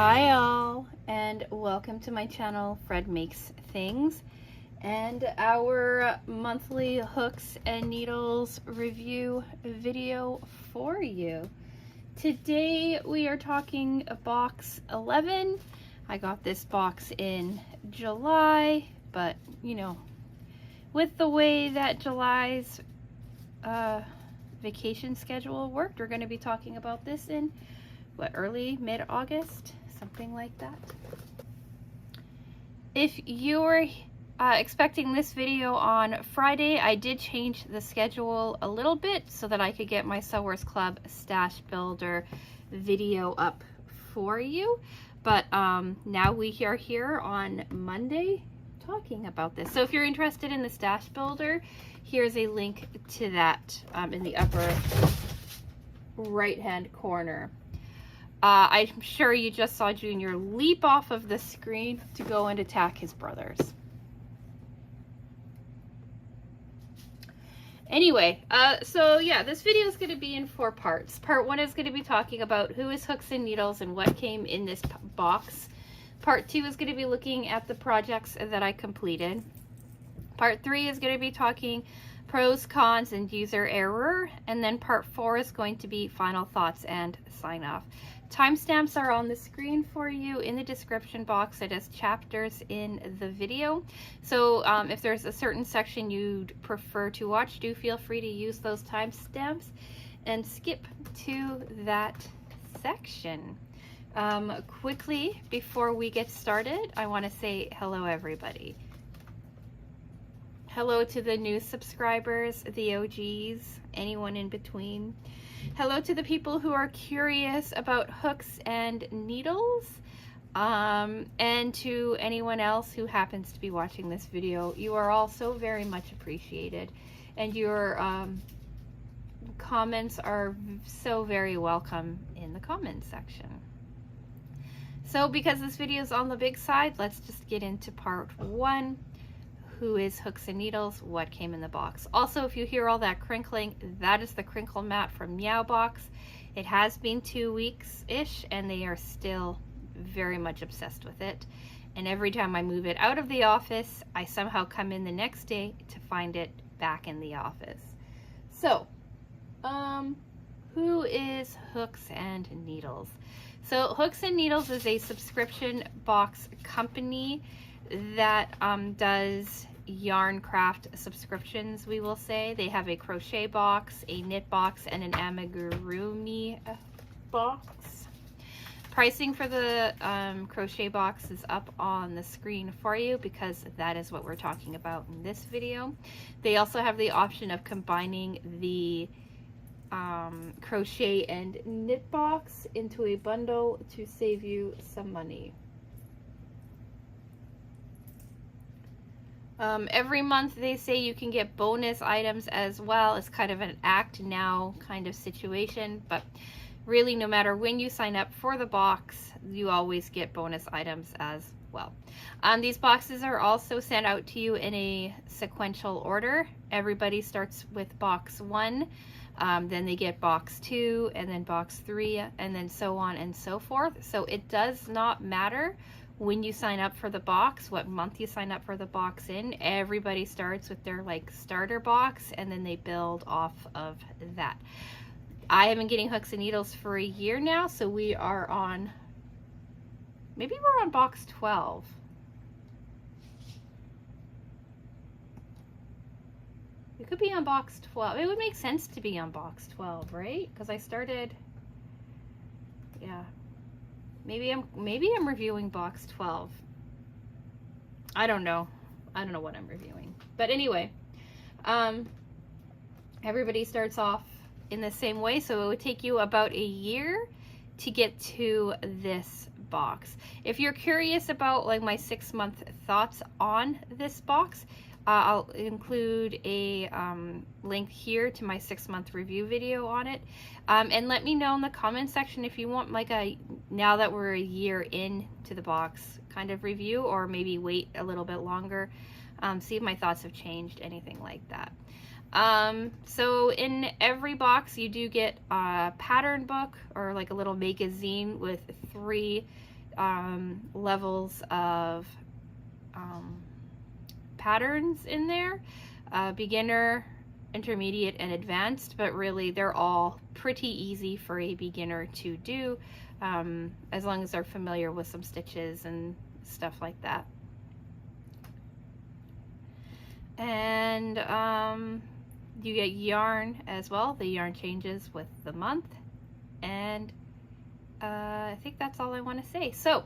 Hi all, and welcome to my channel, Fred Makes Things, and our monthly hooks and needles review video for you. Today we are talking box 11. I got this box in July, but you know, with the way that July's vacation schedule worked, we're going to be talking about this in early mid-August, something like that. If you're expecting this video on Friday, I did change the schedule a little bit so that I could get my Sewers Club Stash Builder video up for you. But now we are here on Monday talking about this. So if you're interested in the Stash Builder, here's a link to that in the upper right hand corner. I'm sure you just saw Junior leap off of the screen to go and attack his brothers. Anyway, so yeah, this video is going to be in 4 parts. Part 1 is going to be talking about who is Hooks and Needles and what came in this box. Part 2 is going to be looking at the projects that I completed. Part 3 is going to be talking pros, cons, and user error. And then part 4 is going to be final thoughts and sign off. Timestamps are on the screen for you in the description box. It has chapters in the video. So if there's a certain section you'd prefer to watch, do feel free to use those timestamps and skip to that section. Quickly, before we get started, I want to say hello everybody. Hello to the new subscribers, the OGs, anyone in between. Hello to the people who are curious about hooks and needles, and to anyone else who happens to be watching this video. You are all so very much appreciated, and your comments are so very welcome in the comments section. So because this video is on the big side, let's just get into part 1. Who is Hooks and Needles? What came in the box? Also, if you hear all that crinkling, that is the crinkle mat from Meow Box. It has been 2 weeks-ish, and they are still very much obsessed with it. And every time I move it out of the office, I somehow come in the next day to find it back in the office. So, who is Hooks and Needles? So, Hooks and Needles is a subscription box company that does yarn craft subscriptions, we will say. They have a crochet box, a knit box, and an amigurumi box. Pricing for the crochet box is up on the screen for you because that is what we're talking about in this video. They also have the option of combining the crochet and knit box into a bundle to save you some money. Every month they say you can get bonus items as well. It's kind of an act now kind of situation, but really no matter when you sign up for the box, you always get bonus items as well. These boxes are also sent out to you in a sequential order. Everybody starts with box 1, then they get box 2, and then box 3, and then so on and so forth. So it does not matter when you sign up for the box, what month you sign up for the box in. Everybody starts with their like starter box, and then they build off of that. I have been getting Hooks and Needles for a year now, so we are on, maybe we're on box 12. We could be on box 12. It would make sense to be on box 12, right? Because I started, yeah. Maybe I'm reviewing box 12. I don't know. I don't know what I'm reviewing. But anyway, everybody starts off in the same way, so it would take you about a year to get to this box. If you're curious about like my 6-month thoughts on this box, I'll include a link here to my 6-month review video on it. And let me know in the comment section if you want like a, now that we're a year into the box kind of review, or maybe wait a little bit longer, see if my thoughts have changed, anything like that. So in every box you do get a pattern book or like a little magazine with 3 levels of patterns in there, beginner, intermediate, and advanced, but really they're all pretty easy for a beginner to do, as long as they're familiar with some stitches and stuff like that. And you get yarn as well. The yarn changes with the month, and I think that's all I want to say. So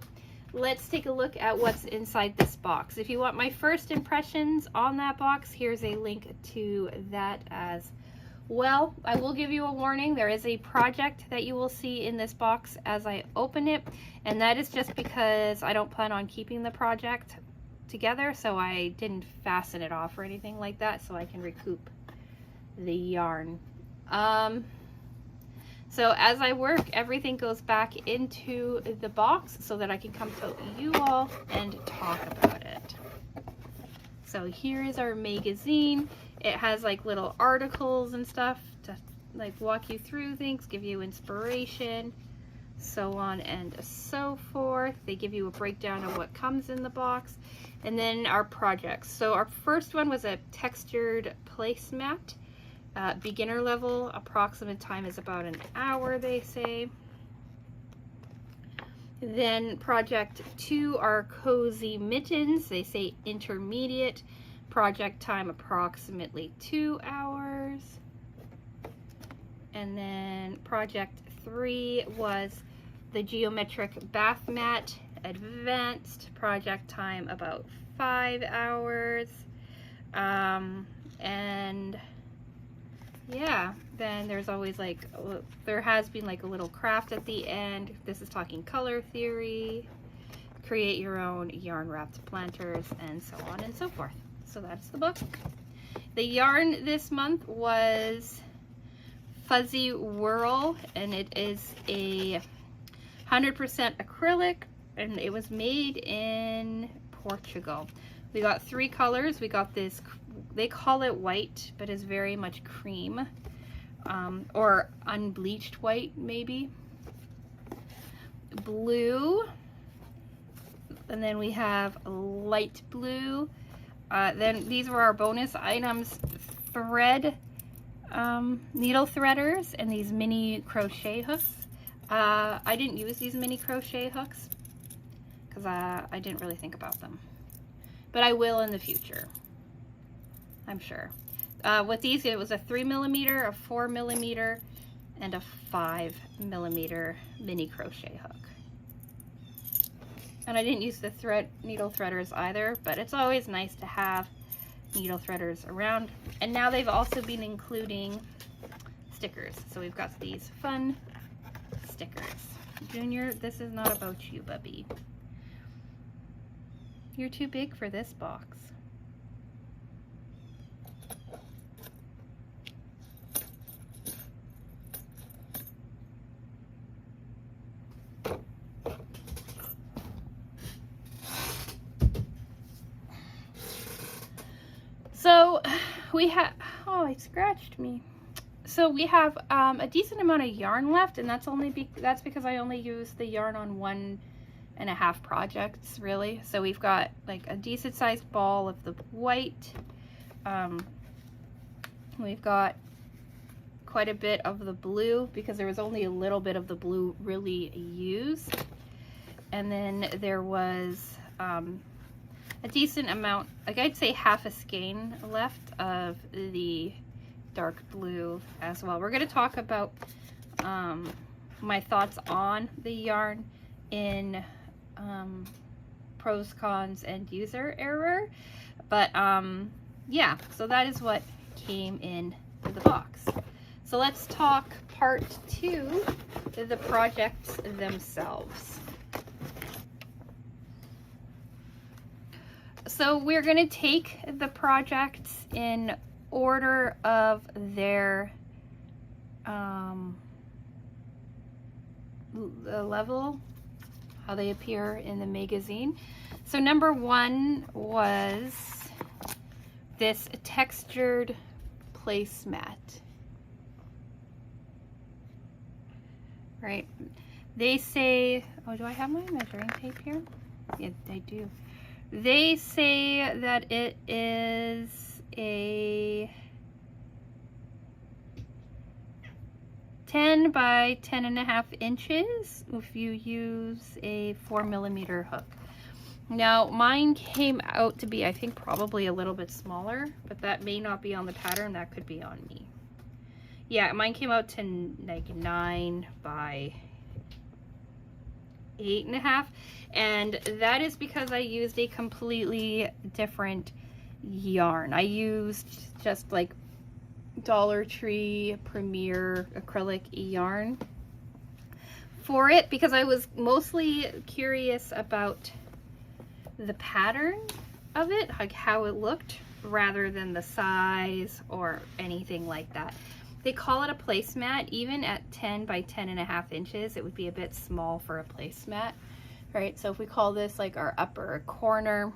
let's take a look at what's inside this box. If you want my first impressions on that box, here's a link to that as well. I will give you a warning. There is a project that you will see in this box as I open it, and that is just because I don't plan on keeping the project together, so I didn't fasten it off or anything like that, so I can recoup the yarn. So as I work, everything goes back into the box so that I can come to you all and talk about it. So here is our magazine. It has like little articles and stuff to like walk you through things, give you inspiration, so on and so forth. They give you a breakdown of what comes in the box. And then our projects. So our first one was a textured placemat. Beginner level, approximate time is about an hour, they say. Then project 2 are cozy mittens. They say intermediate. Project time approximately 2 hours. And then project 3 was the geometric bath mat, advanced. Project time about 5 hours. And yeah, then there's always like, there has been like a little craft at the end. This is talking color theory, create your own yarn wrapped planters, and so on and so forth. So that's the book. The yarn this month was Fuzzy Whirl, and it is a 100% acrylic, and it was made in Portugal. We got 3 colors. We got this, they call it white, but it's very much cream, or unbleached white maybe. Blue, and then we have light blue. Then these were our bonus items: thread, needle threaders, and these mini crochet hooks. I didn't use these mini crochet hooks because I didn't really think about them, but I will in the future, I'm sure. With these, it was a 3mm, a 4mm, and a 5mm mini crochet hook. And I didn't use the needle threaders either, but it's always nice to have needle threaders around. And now they've also been including stickers. So we've got these fun stickers. Junior, this is not about you, bubby. You're too big for this box. So we have, oh, it scratched me. So we have a decent amount of yarn left, and that's because I only used the yarn on 1.5 projects, really. So we've got like a decent sized ball of the white. We've got quite a bit of the blue because there was only a little bit of the blue really used. And then there was a decent amount, like I'd say half a skein left of the dark blue as well. We're going to talk about my thoughts on the yarn in pros, cons, and user error. But yeah, so that is what came in the box. So let's talk part 2, the projects themselves. So we're going to take the projects in order of their the level, how they appear in the magazine. So number 1 was this textured placemat. Right. They say, oh, do I have my measuring tape here? Yeah, I do. They say that it is a 10 by 10.5 inches if you use a 4mm hook. Now mine came out to be, I think, probably a little bit smaller, but that may not be on the pattern, that could be on me. Yeah, mine came out to like 9 by 8.5, and that is because I used a completely different yarn. I used just like Dollar Tree Premier acrylic yarn for it because I was mostly curious about the pattern of it, like how it looked, rather than the size or anything like that. They call it a placemat. Even at 10 by 10.5 inches, it would be a bit small for a placemat. All right, so if we call this like our upper corner,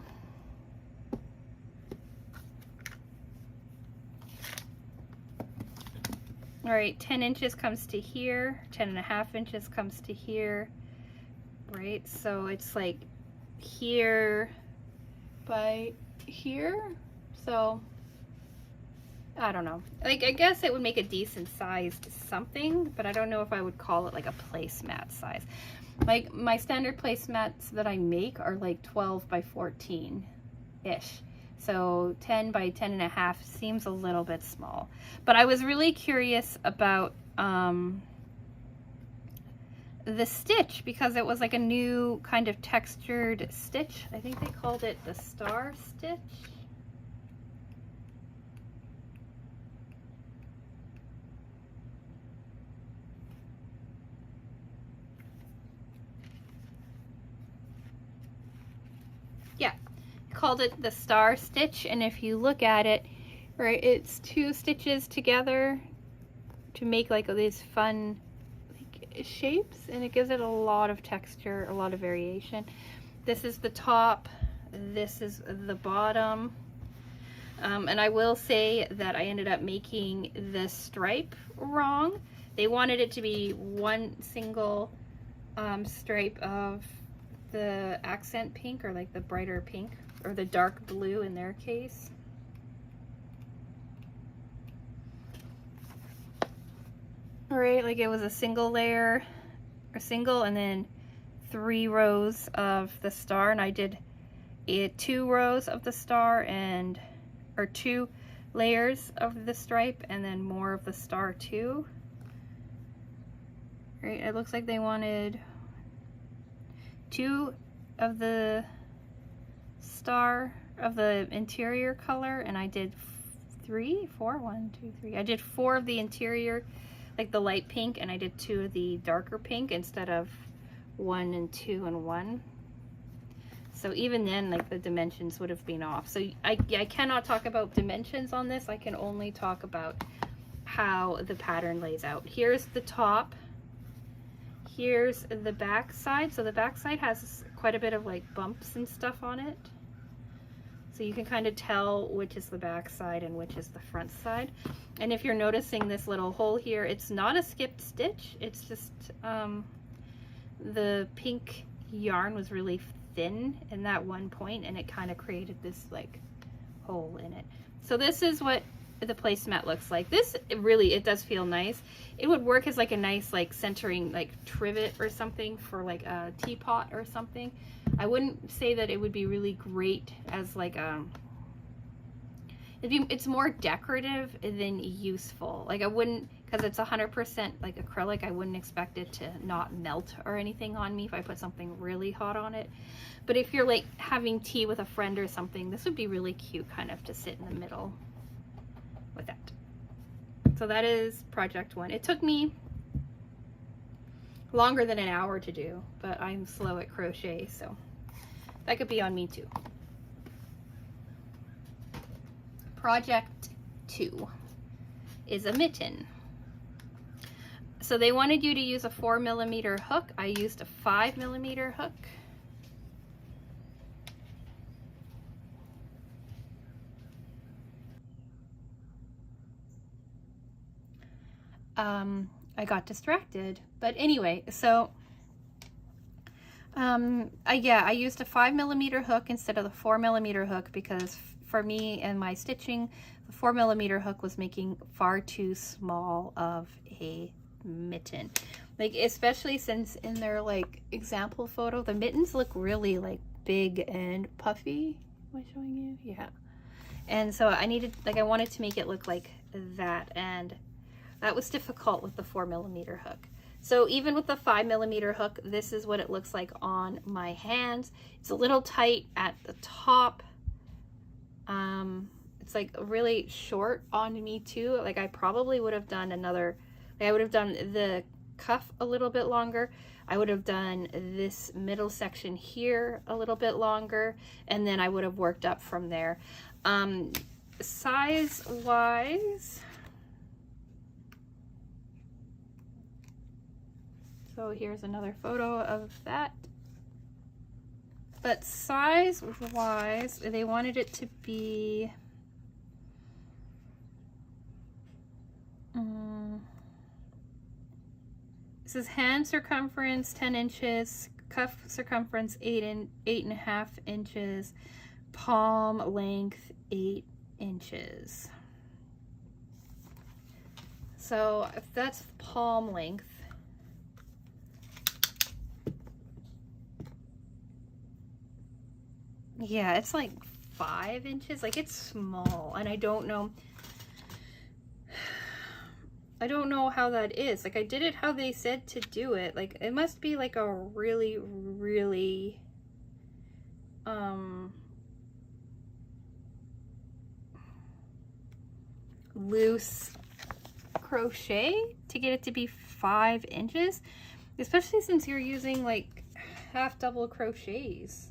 all right, 10 inches comes to here, 10.5 inches comes to here, right? So it's like here by here. So I don't know. Like, I guess it would make a decent sized something, but I don't know if I would call it like a placemat size. Like my standard placemats that I make are like 12 by 14-ish. So 10 by 10.5 seems a little bit small. But I was really curious about the stitch because it was like a new kind of textured stitch. I think they called it the star stitch. Yeah, called it the star stitch, and if you look at it, right, it's 2 stitches together to make like these fun like shapes, and it gives it a lot of texture, a lot of variation. This is the top, this is the bottom, and I will say that I ended up making the stripe wrong. They wanted it to be one single stripe of the accent pink, or like the brighter pink, or the dark blue in their case. All right, like it was a single layer, or single, and then 3 rows of the star, and I did 2 rows of the star, and or 2 layers of the stripe, and then more of the star too. Right, it looks like they wanted 2 of the star of the interior color, and I did 1, 2, 3. I did 4 of the interior, like the light pink, and I did 2 of the darker pink instead of 1 and 2 and 1. So even then, like the dimensions would have been off. So I cannot talk about dimensions on this. I can only talk about how the pattern lays out. Here's the top. Here's the back side. So the back side has quite a bit of like bumps and stuff on it. So you can kind of tell which is the back side and which is the front side. And if you're noticing this little hole here, it's not a skipped stitch. It's just the pink yarn was really thin in that one point, and it kind of created this like hole in it. So this is what the placemat looks like. This really, it does feel nice. It would work as like a nice like centering like trivet or something for like a teapot or something. I wouldn't say that it would be really great as like it's more decorative than useful. Like I wouldn't, because it's 100% like acrylic, I wouldn't expect it to not melt or anything on me if I put something really hot on it. But if you're like having tea with a friend or something, this would be really cute kind of to sit in the middle with that. So that is project 1. It took me longer than an hour to do, but I'm slow at crochet, so that could be on me too. Project 2 is a mitten. So they wanted you to use a 4mm hook. I used a 5mm hook. I got distracted, but anyway, so Yeah, I used a 5mm hook instead of the 4mm hook because for me and my stitching, the 4mm hook was making far too small of a mitten. Like, especially since in their like example photo, the mittens look really like big and puffy. Am I showing you? Yeah. And so I needed, like, I wanted to make it look like that, and that was difficult with the 4mm hook. So even with the 5mm hook, this is what it looks like on my hands. It's a little tight at the top. It's like really short on me too. Like, I probably would have done another, like, I would have done the cuff a little bit longer. I would have done this middle section here a little bit longer, and then I would have worked up from there. Size wise, so here's another photo of that. But size wise, they wanted it to be this is hand circumference 10 inches, cuff circumference 8.5 inches, palm length 8 inches. So if that's palm length, yeah, it's like 5 inches. Like, it's small, and I don't know how that is. Like, I did it how they said to do it. Like, it must be like a really, really loose crochet to get it to be 5 inches, especially since you're using like half double crochets.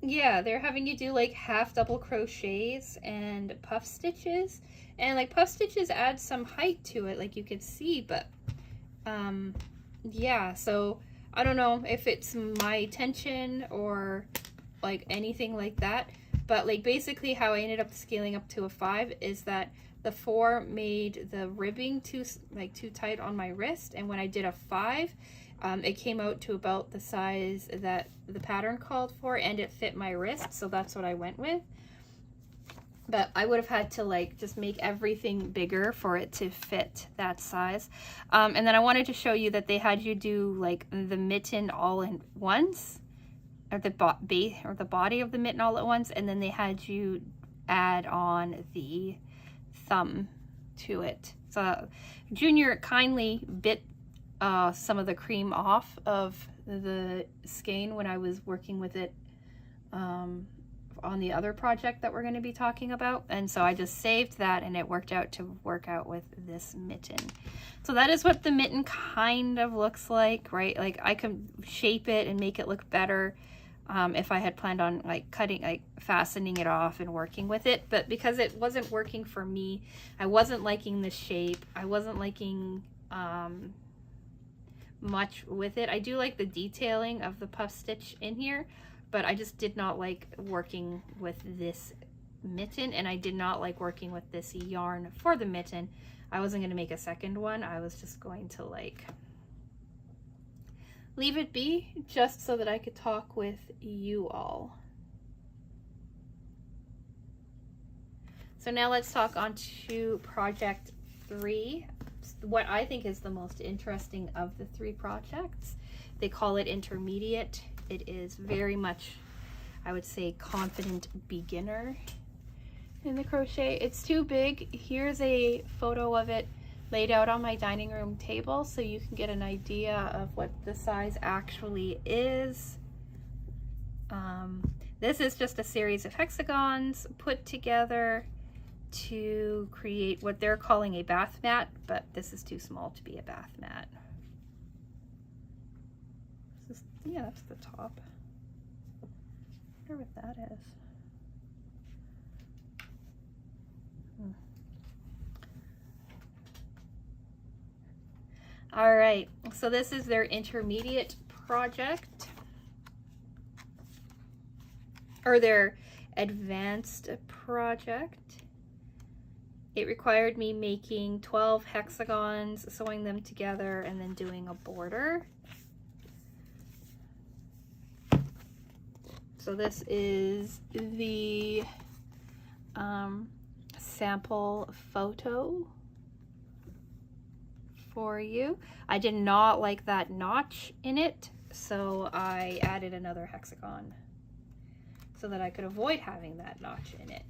Yeah, they're having you do like half double crochets and puff stitches, and like puff stitches add some height to it, like you could see, but yeah, so I don't know if it's my tension or like anything like that, but like basically how I ended up scaling up to a 5 is that the 4 made the ribbing too tight on my wrist, and when I did a 5, it came out to about the size that the pattern called for, and it fit my wrist, so that's what I went with. But I would have had to like just make everything bigger for it to fit that size. And then I wanted to show you that they had you do like the mitten all in once, or the base or the body of the mitten all at once, and then they had you add on the thumb to it. So Junior kindly bit some of the cream off of the skein when I was working with it on the other project that we're going to be talking about, and so I just saved that, and it worked out to work out with this mitten. So that is what the mitten kind of looks like, right? Like, I can shape it and make it look better if I had planned on like cutting, like fastening it off and working with it, but because it wasn't working for me, I wasn't liking the shape, I wasn't liking much with it. I do like the detailing of the puff stitch in here, but I just did not like working with this mitten, and I did not like working with this yarn for the mitten. I wasn't going to make a second one. I was just going to like leave it be just so that I could talk with you all. So now let's talk on to project 3. What I think is the most interesting of the 3 projects. They call it intermediate. It is very much, I would say, confident beginner in the crochet. It's too big. Here's a photo of it laid out on my dining room table so you can get an idea of what the size actually is. This is just a series of hexagons put together to create what they're calling a bath mat, but this is too small to be a bath mat. This is, yeah, that's the top. I wonder what that is. All right, so this is their intermediate project, or their advanced project. It required me making 12 hexagons, sewing them together, and then doing a border. So this is the sample photo for you. I did not like that notch in it, so I added another hexagon so that I could avoid having that notch in it.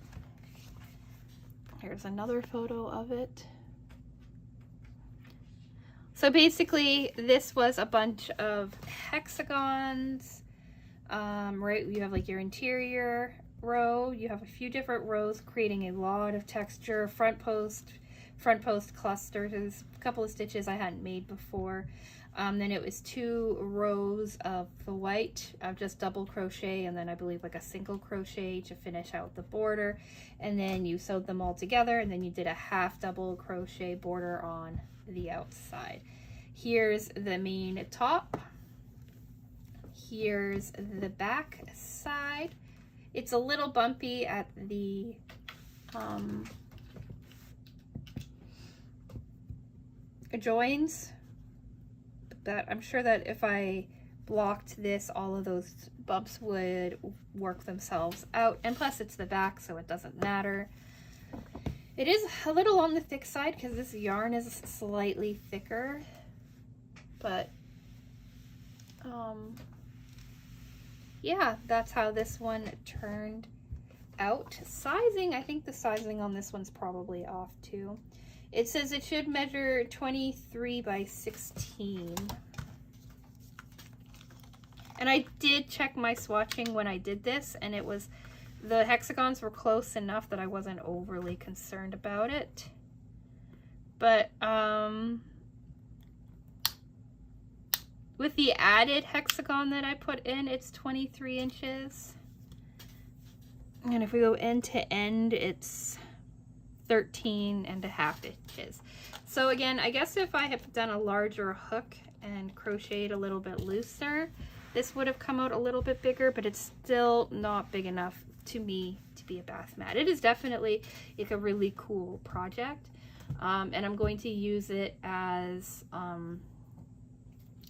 Here's another photo of it. So basically, this was a bunch of hexagons. Right, you have like your interior row. You have a few different rows, creating a lot of texture. Front post clusters. A couple of stitches I hadn't made before. Then it was 2 rows of the white, just double crochet, and then I believe like a single crochet to finish out the border. And then you sewed them all together, and then you did a half double crochet border on the outside. Here's the main top. Here's the back side. It's a little bumpy at the joins, but I'm sure that if I blocked this, all of those bumps would work themselves out. And plus it's the back, so it doesn't matter. It is a little on the thick side because this yarn is slightly thicker, but yeah, that's how this one turned out. Sizing, I think the sizing on this one's probably off too. It says it should measure 23 by 16. And I did check my swatching when I did this, and it was, the hexagons were close enough that I wasn't overly concerned about it. But with the added hexagon that I put in, it's 23 inches. And if we go end to end, it's 13.5 inches. So again, I guess if I had done a larger hook and crocheted a little bit looser, this would have come out a little bit bigger, but it's still not big enough to me to be a bath mat. It is definitely like a really cool project. And I'm going to use it as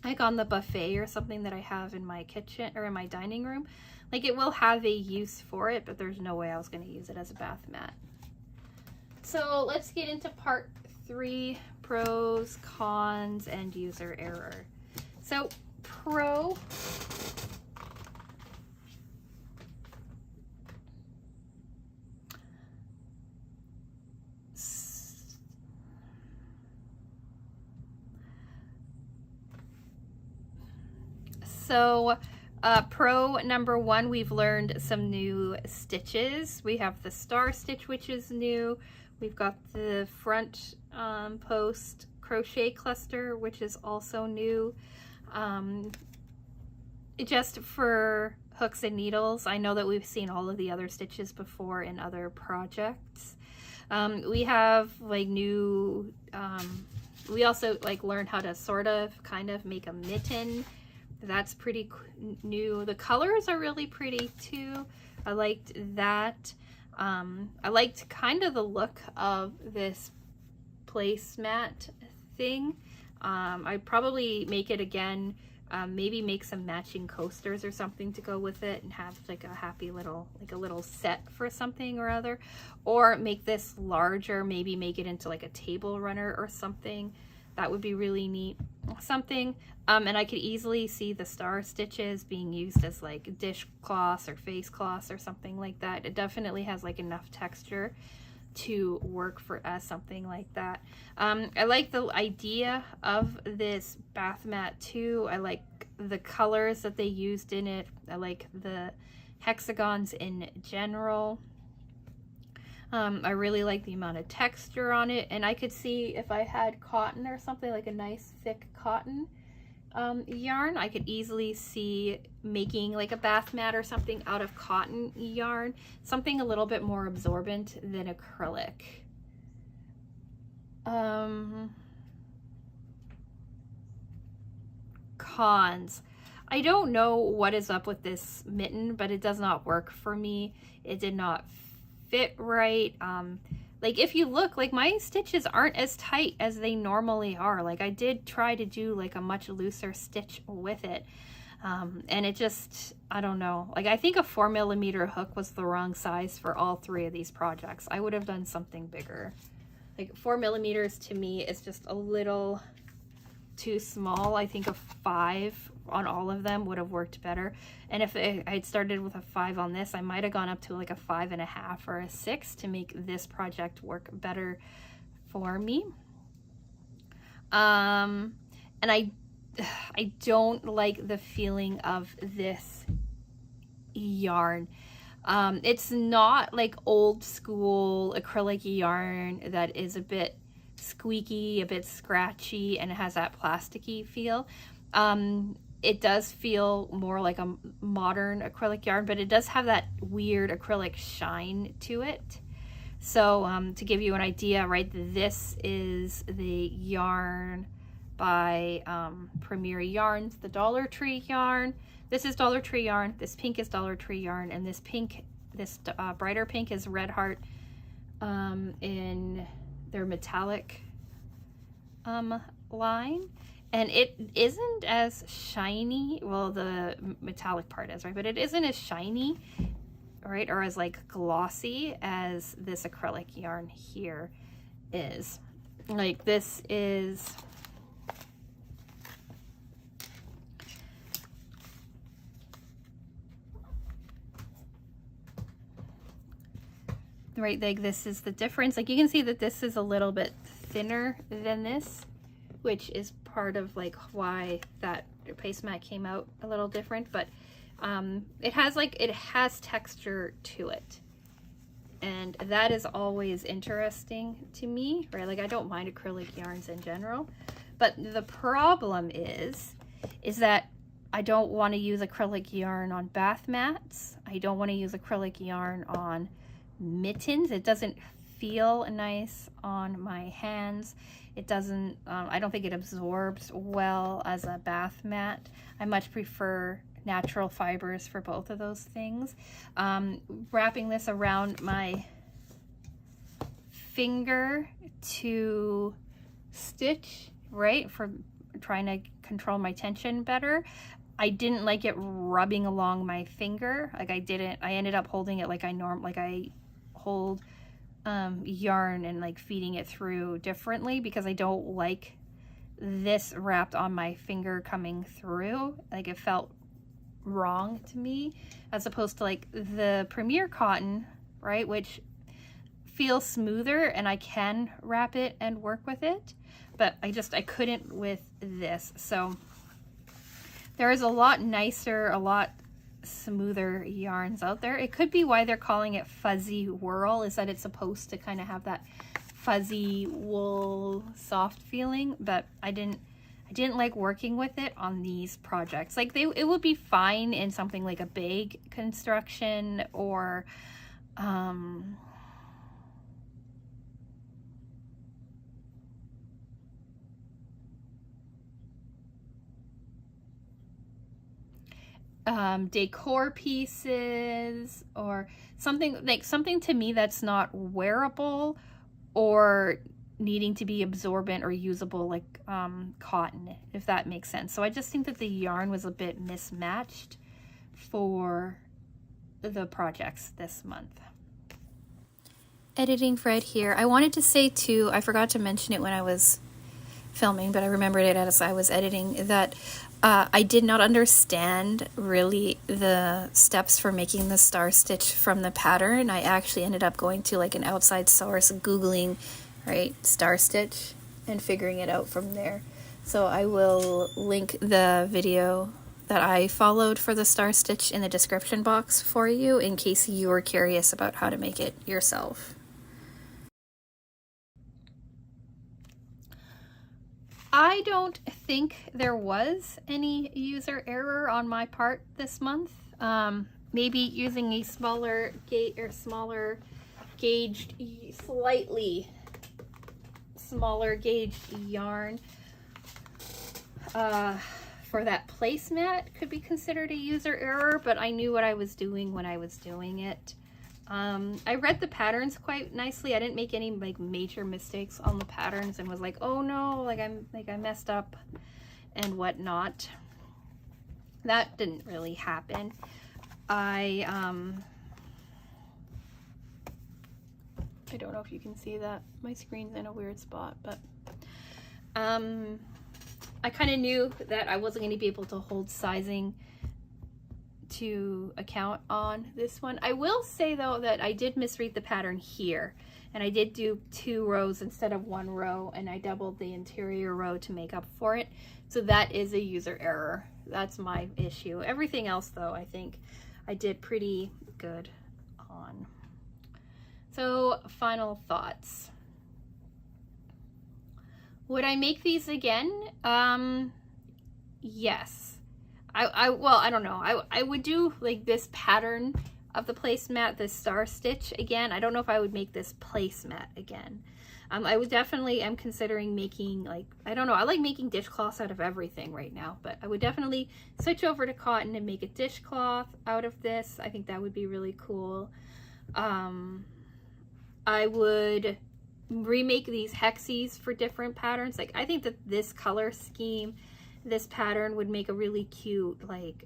like on the buffet or something that I have in my kitchen or in my dining room. Like, it will have a use for it, but there's no way I was going to use it as a bath mat. So let's get into part 3, pros, cons, and user error. So pro, so pro number 1, we've learned some new stitches. We have the star stitch, which is new. We've got the front post crochet cluster, which is also new. Just for hooks and needles, I know that we've seen all of the other stitches before in other projects. We have like new, we also like learned how to sort of kind of make a mitten. That's pretty new. The colors are really pretty too. I liked that. I liked kind of the look of this placemat thing. I'd probably make it again, maybe make some matching coasters or something to go with it and have like a happy little, like a little set for something or other, or make this larger, maybe make it into like a table runner or something. That would be really neat. Something, and I could easily see the star stitches being used as like dishcloths or face cloths or something like that. It definitely has like enough texture to work for as something like that. I like the idea of this bath mat too. I like the colors that they used in it. I like the hexagons in general. I really like the amount of texture on it, and I could see if I had cotton or something, like a nice thick cotton yarn, I could easily see making like a bath mat or something out of cotton yarn, something a little bit more absorbent than acrylic. Cons. I don't know what is up with this mitten, but it does not work for me. It did not fit right. Like if you look, like my stitches aren't as tight as they normally are. Like I did try to do like a much looser stitch with it. And it just, I don't know. Like I think a 4mm hook was the wrong size for all 3 of these projects. I would have done something bigger. Like 4mm to me is just a little too small. I think a 5 on all of them would have worked better. And if I had started with a 5 on this, I might have gone up to like a 5.5 or a 6 to make this project work better for me. And I don't like the feeling of this yarn. It's not like old school acrylic yarn that is a bit squeaky, a bit scratchy, and it has that plasticky feel. It does feel more like a modern acrylic yarn, but it does have that weird acrylic shine to it. So to give you an idea, right, this is the yarn by Premier Yarns, the Dollar Tree yarn. This is Dollar Tree yarn, this pink is Dollar Tree yarn, and this pink, this brighter pink is Red Heart in their metallic line. And it isn't as shiny, well, the metallic part is, right? But it isn't as shiny, right? Or as like glossy as this acrylic yarn here is. Like this is, right, like this is the difference. Like you can see that this is a little bit thinner than this, which is part of like why that paste mat came out a little different, but it has texture to it, and that is always interesting to me, right? Like I don't mind acrylic yarns in general, but the problem is that I don't want to use acrylic yarn on bath mats. I don't want to use acrylic yarn on mittens. It doesn't feel nice on my hands. It doesn't, I don't think it absorbs well as a bath mat. I much prefer natural fibers for both of those things. Wrapping this around my finger to stitch, right, for trying to control my tension better. I didn't like it rubbing along my finger. Like I ended up holding it like I hold yarn and like feeding it through differently, because I don't like this wrapped on my finger coming through. Like it felt wrong to me, as opposed to like the Premier cotton, right, which feels smoother and I can wrap it and work with it, but I couldn't with this. So there is a lot nicer, a lot smoother yarns out there. It could be why they're calling it fuzzy whirl, is that it's supposed to kind of have that fuzzy wool soft feeling, but I didn't like working with it on these projects. Like it would be fine in something like a bag construction or decor pieces, or something to me that's not wearable or needing to be absorbent or usable, like cotton, if that makes sense. So I just think that the yarn was a bit mismatched for the projects this month. Editing Fred here. I wanted to say too, I forgot to mention it when I was filming, but I remembered it as I was editing, that I did not understand really the steps for making the star stitch from the pattern. I actually ended up going to like an outside source, Googling, right, star stitch, and figuring it out from there. So I will link the video that I followed for the star stitch in the description box for you, in case you were curious about how to make it yourself. I don't think there was any user error on my part this month. Maybe using a smaller gauged, slightly smaller gauged yarn for that placemat could be considered a user error, but I knew what I was doing when I was doing it. I read the patterns quite nicely. I didn't make any like major mistakes on the patterns and was like, oh no, like I messed up and whatnot. That didn't really happen. I don't know if you can see that. My screen's in a weird spot, but I kind of knew that I wasn't going to be able to hold sizing to account on this one. I will say though that I did misread the pattern here, and I did do 2 rows instead of 1 row, and I doubled the interior row to make up for it. So that is a user error. That's my issue. Everything else though, I think I did pretty good on. So final thoughts. Would I make these again? Yes. Well, I don't know. I would do like this pattern of the placemat, this star stitch again. I don't know if I would make this placemat again. I would definitely am considering making, like, I don't know, I like making dishcloths out of everything right now, but I would definitely switch over to cotton and make a dishcloth out of this. I think that would be really cool. I would remake these hexes for different patterns. Like, I think that this color scheme, this pattern would make a really cute, like,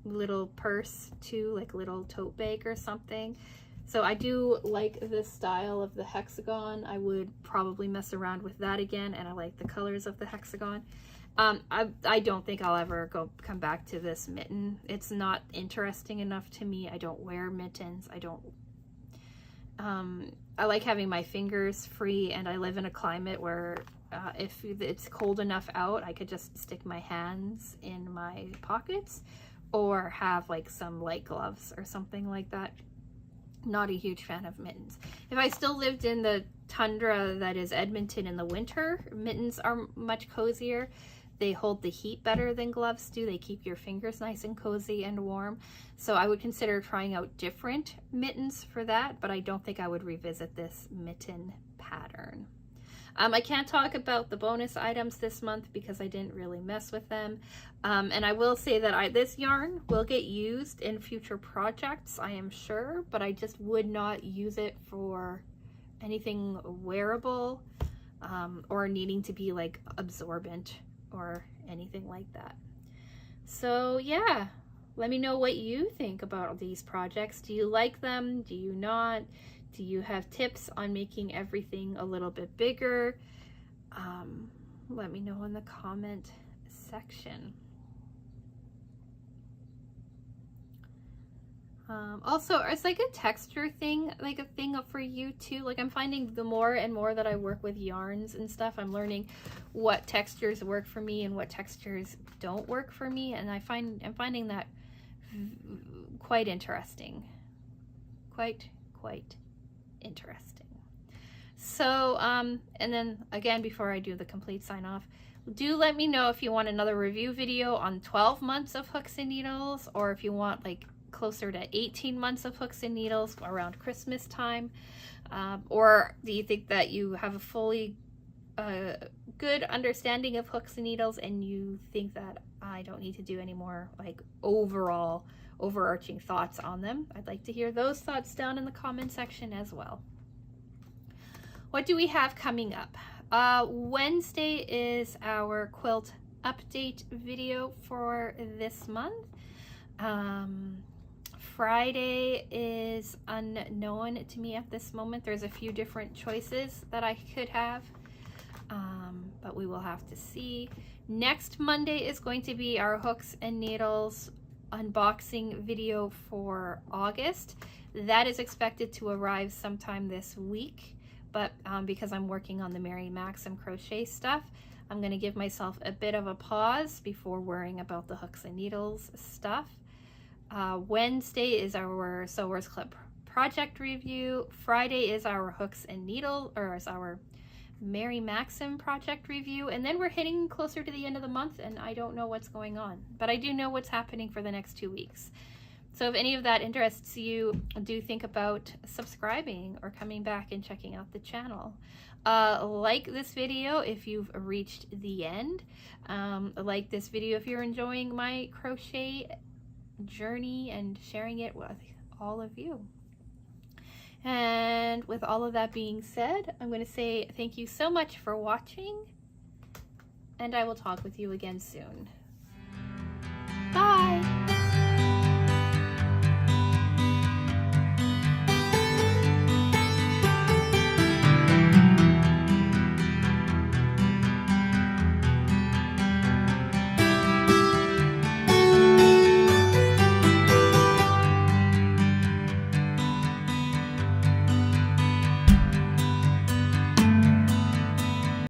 little purse too, like little tote bag or something. So I do like this style of the hexagon. I would probably mess around with that again, and I like the colors of the hexagon. I don't think I'll ever come back to this mitten. It's not interesting enough to me. I don't wear mittens. I like having my fingers free, and I live in a climate where if it's cold enough out, I could just stick my hands in my pockets or have like some light gloves or something like that. Not a huge fan of mittens. If I still lived in the tundra that is Edmonton in the winter, mittens are much cozier. They hold the heat better than gloves do. They keep your fingers nice and cozy and warm. So I would consider trying out different mittens for that, but I don't think I would revisit this mitten pattern. I can't talk about the bonus items this month because I didn't really mess with them. And I will say that this yarn will get used in future projects, I am sure, but I just would not use it for anything wearable or needing to be like absorbent or anything like that. So yeah, let me know what you think about these projects. Do you like them? Do you not? Do you have tips on making everything a little bit bigger? Let me know in the comment section. Also, it's like a texture thing, like a thing for you too. Like, I'm finding the more and more that I work with yarns and stuff, I'm learning what textures work for me and what textures don't work for me, and I'm finding that quite interesting. Quite interesting. So and then again, before I do the complete sign off, do let me know if you want another review video on 12 months of hooks and needles, or if you want like closer to 18 months of hooks and needles around Christmas time, or do you think that you have a fully good understanding of hooks and needles and you think that I don't need to do any more like overall overarching thoughts on them? I'd like to hear those thoughts down in the comment section as well. What do we have coming up? Wednesday is our quilt update video for this month. Friday is unknown to me at this moment. There's a few different choices that I could have, but we will have to see. Next Monday is going to be our hooks and needles unboxing video for August. That is expected to arrive sometime this week, but because I'm working on the Mary Maxim crochet stuff, I'm going to give myself a bit of a pause before worrying about the hooks and needles stuff. Wednesday is our Sewers Club project review. Friday is our hooks and needle, or is our Mary Maxim project review, and then we're hitting closer to the end of the month and I don't know what's going on, but I do know what's happening for the next 2 weeks. So if any of that interests you, do think about subscribing or coming back and checking out the channel. Like this video if you've reached the end. Like this video if you're enjoying my crochet journey and sharing it with all of you. And with all of that being said, I'm going to say thank you so much for watching, and I will talk with you again soon.